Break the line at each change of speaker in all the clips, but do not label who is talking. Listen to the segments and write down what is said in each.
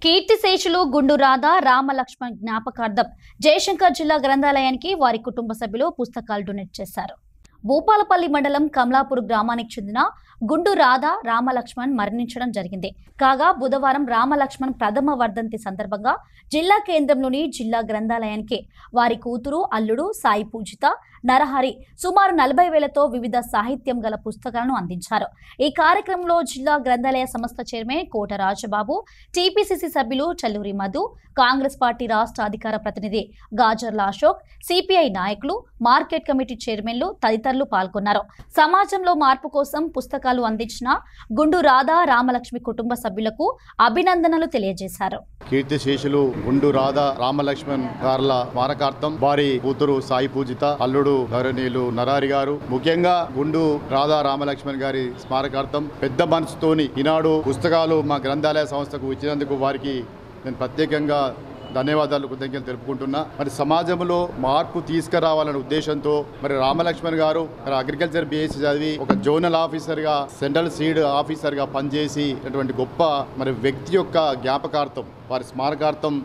కీర్తిశేషులు గుండు రాధా రామలక్ష్మణ్ జ్ఞాపకార్థం జయశంకర్ జిల్లా గ్రంథాలయానికి వారి కుటుంబ సభ్యులు పుస్తకాలు డొనేట్ చేశారు. భూపాలపల్లి మండలం కమలాపూర్ గ్రామానికి చెందిన గుండు రాధా రామలక్ష్మణ్ మరణించడం జరిగింది. కాగా బుధవారం రామలక్ష్మణ్ ప్రథమ వర్ధంతి సందర్భంగా జిల్లా కేంద్రంలోని జిల్లా గ్రంథాలయానికి వారి కూతురు, అల్లుడు సాయి పూజిత, నరహరి సుమారు 40,000తో వివిధ సాహిత్యం గల పుస్తకాలను అందించారు. ఈ కార్యక్రమంలో జిల్లా గ్రంథాలయ సంస్థ చైర్మన్ కోట రాజబాబు, టీపీసీసీ సభ్యులు చల్లూరి మధు, కాంగ్రెస్ పార్టీ రాష్ట్ర అధికార ప్రతినిధి గాజర్ల అశోక్, సిపిఐ నాయకులు, మార్కెట్ కమిటీ చైర్మన్లు తదితరులు పాల్గొన్నారు. సమాజంలో మార్పు కోసం పుస్తకాలు అందించిన గుండు రాధా రామలక్ష్మి కుటుంబ సభ్యులకు అభినందనలు తెలియజేశారు.
కీర్తిశేషులు గుండు రాధా రామలక్ష్మణ్ గార్ల స్మారకార్థం వారి కూతురు సాయి పూజిత, అల్లుడు గౌరవనీయులు నరహరి గారు, ముఖ్యంగా గుండు రాధా రామలక్ష్మణ్ గారి స్మారకార్థం పెద్ద మనసుతోని ఈనాడు పుస్తకాలు మా గ్రంథాలయ సంస్థకు ఇచ్చినందుకు వారికి నేను ప్రత్యేకంగా ధన్యవాదాలు, కృతజ్ఞతలు తెలుపుకుంటున్నా. మరి సమాజంలో మార్పు తీసుకురావాలనే ఉద్దేశంతో మరి రామలక్ష్మణ్ గారు అగ్రికల్చర్ బిఎస్సీ చదివి ఒక జోనల్ ఆఫీసర్గా, సెంట్రల్ సీడ్ ఆఫీసర్గా పనిచేసి అటువంటి గొప్ప మరి వ్యక్తి యొక్క జ్ఞాపకార్థం, వారి స్మారకార్థం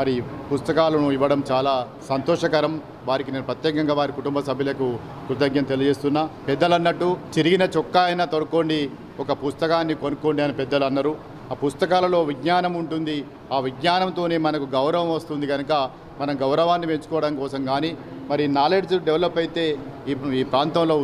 మరి పుస్తకాలను ఇవ్వడం చాలా సంతోషకరం. వారికి నేను ప్రత్యేకంగా వారి కుటుంబ సభ్యులకు కృతజ్ఞత తెలియజేస్తున్నా. పెద్దలు అన్నట్టు చిరిగిన చొక్కా అయినా తొడుక్కోండి, ఒక పుస్తకాన్ని కొనుక్కోండి అని పెద్దలు అన్నారు. ఆ పుస్తకాలలో విజ్ఞానం ఉంటుంది, ఆ విజ్ఞానంతోనే మనకు గౌరవం వస్తుంది. కనుక మనం గౌరవాన్ని పెంచుకోవడం కోసం కానీ మరి నాలెడ్జ్ డెవలప్ అయితే ఈ ప్రాంతంలో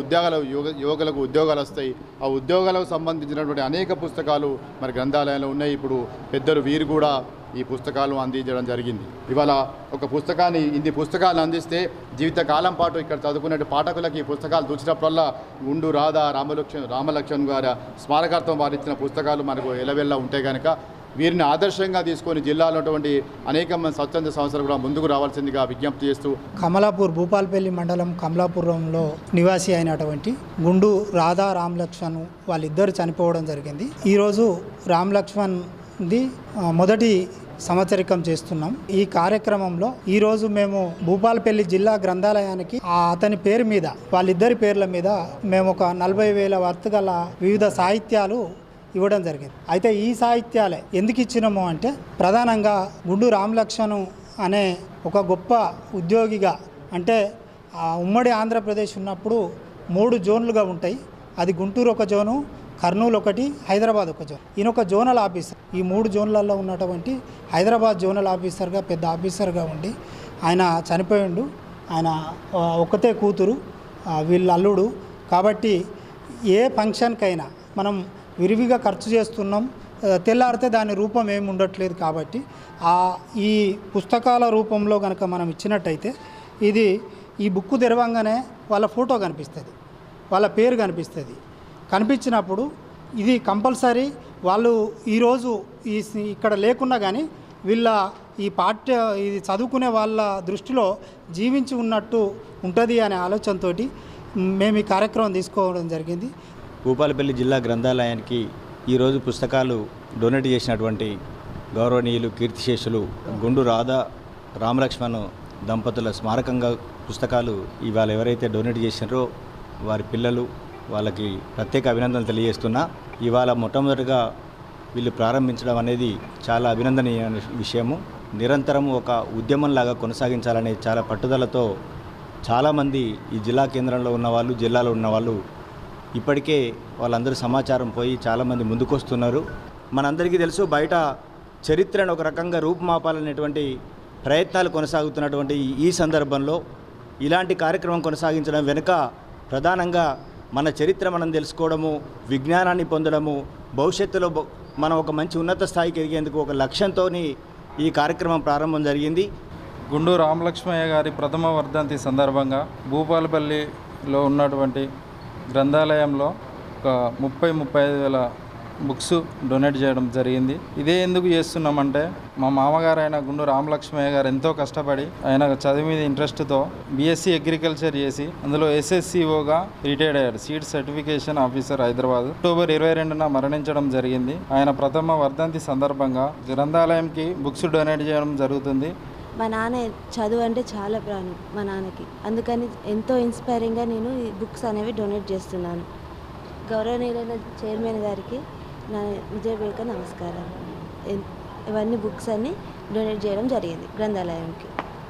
యువకులకు ఉద్యోగాలు వస్తాయి. ఆ ఉద్యోగాలకు సంబంధించినటువంటి అనేక పుస్తకాలు మరి గ్రంథాలయంలో ఉన్నాయి. ఇప్పుడు పెద్దలు వీరు కూడా ఈ పుస్తకాలు అందించడం జరిగింది. ఇవాళ ఒక పుస్తకాన్ని ఇన్ని పుస్తకాలు అందిస్తే జీవితకాలం పాటు ఇక్కడ చదువుకునే పాఠకులకి ఈ పుస్తకాలు చూసినప్పుడల్లా గుండు రాధా రామలక్ష్మణ్ గారి స్మారకార్థం వారు ఇచ్చిన పుస్తకాలు మనకు ఎలవెల్లా ఉంటాయి. కనుక వీరిని ఆదర్శంగా తీసుకొని జిల్లాలో ఉన్నటువంటి అనేక మంది స్వచ్ఛంద సంస్థలు కూడా ముందుకు రావాల్సిందిగా విజ్ఞప్తి చేస్తూ,
కమలాపూర్ భూపాలపల్లి మండలం కమలాపురంలో నివాసి అయినటువంటి గుండు రాధా రామలక్ష్మణ్ వాళ్ళిద్దరు చనిపోవడం జరిగింది. ఈరోజు రామలక్ష్మణ్ది మొదటి సంవత్సరికం చేస్తున్నాం. ఈ కార్యక్రమంలో ఈరోజు మేము భూపాలపల్లి జిల్లా గ్రంథాలయానికి అతని పేరు మీద, వాళ్ళిద్దరి పేర్ల మీద మేము ఒక 40,000 వర్త్ గల వివిధ సాహిత్యాలు ఇవ్వడం జరిగింది. అయితే ఈ సాహిత్యాలే ఎందుకు ఇచ్చినాము అంటే, ప్రధానంగా గుండు రామలక్ష్మణ్ అనే ఒక గొప్ప ఉద్యోగిగా, అంటే ఉమ్మడి ఆంధ్రప్రదేశ్ ఉన్నప్పుడు 3 జోన్లుగా ఉంటాయి. అది గుంటూరు ఒక జోను, కర్నూలు ఒకటి, హైదరాబాద్ ఒక జోన్. ఈయన ఒక జోనల్ ఆఫీసర్. ఈ 3 జోన్లలో ఉన్నటువంటి హైదరాబాద్ జోనల్ ఆఫీసర్గా పెద్ద ఆఫీసర్గా ఉండి ఆయన చనిపోయిండు. ఆయన ఒక్కతే కూతురు, వీళ్ళ అల్లుడు. కాబట్టి ఏ ఫంక్షన్కైనా మనం విరివిగా ఖర్చు చేస్తున్నాం, తెల్లారితే దాని రూపం ఏమి ఉండట్లేదు. కాబట్టి ఈ పుస్తకాల రూపంలో కనుక మనం ఇచ్చినట్టయితే ఈ బుక్ తెరవంగానే వాళ్ళ ఫోటో కనిపిస్తుంది, వాళ్ళ పేరు కనిపిస్తుంది. కనిపించినప్పుడు ఇది కంపల్సరీ వాళ్ళు ఈరోజు ఇక్కడ లేకున్నా కానీ వీళ్ళ ఇది చదువుకునే వాళ్ళ దృష్టిలో జీవించి ఉన్నట్టు ఉంటుంది అనే ఆలోచనతో మేము ఈ కార్యక్రమం తీసుకోవడం జరిగింది.
భూపాలపల్లి జిల్లా గ్రంథాలయానికి ఈరోజు పుస్తకాలు డొనేట్ చేసినటువంటి గౌరవనీయులు కీర్తిశేషులు గుండు రాధా రామలక్ష్మణ్ దంపతుల స్మారకంగా పుస్తకాలు ఇవాళ ఎవరైతే డొనేట్ చేసినారో వారి పిల్లలు, వాళ్ళకి ప్రత్యేక అభినందనలు తెలియజేస్తున్నా. ఇవాళ మొట్టమొదటిగా వీళ్ళు ప్రారంభించడం అనేది చాలా అభినందనీయ విషయము. నిరంతరం ఒక ఉద్యమంలాగా కొనసాగించాలనే చాలా పట్టుదలతో చాలామంది ఈ జిల్లా కేంద్రంలో ఉన్నవాళ్ళు, జిల్లాలో ఉన్నవాళ్ళు ఇప్పటికే వాళ్ళందరూ సమాచారం పోయి చాలామంది ముందుకొస్తున్నారు. మనందరికీ తెలుసు, బయట చరిత్రను ఒక రకంగా రూపుమాపాలనేటువంటి ప్రయత్నాలు కొనసాగుతున్నటువంటి ఈ సందర్భంలో ఇలాంటి కార్యక్రమం కొనసాగించడం వెనుక ప్రధానంగా మన చరిత్ర మనం తెలుసుకోవడము, విజ్ఞానాన్ని పొందడము, భవిష్యత్తులో మనం ఒక మంచి ఉన్నత స్థాయికి ఎదిగేందుకు ఒక లక్ష్యంతో ఈ కార్యక్రమం ప్రారంభం జరిగింది.
గుండు రామలక్ష్మయ్య గారి ప్రథమ వర్ధంతి సందర్భంగా భూపాలపల్లిలో ఉన్నటువంటి గ్రంథాలయంలో ఒక 35,000 బుక్స్ డొనేట్ చేయడం జరిగింది. ఇదే ఎందుకు చేస్తున్నామంటే, మా మామగారు అయిన గుండు రామలక్ష్మయ్య గారు ఎంతో కష్టపడి ఆయన చదువు మీద ఇంట్రెస్ట్తో బీఎస్సీ అగ్రికల్చర్ చేసి అందులో ఎస్ఎస్సిఓగా రిటైర్డ్ అయ్యాడు, seed certification officer, Hyderabad. October 22న మరణించడం జరిగింది. ఆయన ప్రథమ వర్ధంతి సందర్భంగా గ్రంథాలయంకి బుక్స్ డొనేట్ చేయడం జరుగుతుంది.
మా నాన్న చదువు అంటే చాలా ప్రాణం మా నాన్నకి, అందుకని ఎంతో ఇన్స్పైరింగ్గా నేను ఈ బుక్స్ అనేవి డొనేట్ చేస్తున్నాను. గౌరవనీయులైన చైర్మన్ గారికి నా విజయవేక నమస్కారం. ఇవన్నీ బుక్స్ అన్నీ డొనేట్ చేయడం జరిగింది గ్రంథాలయంకి.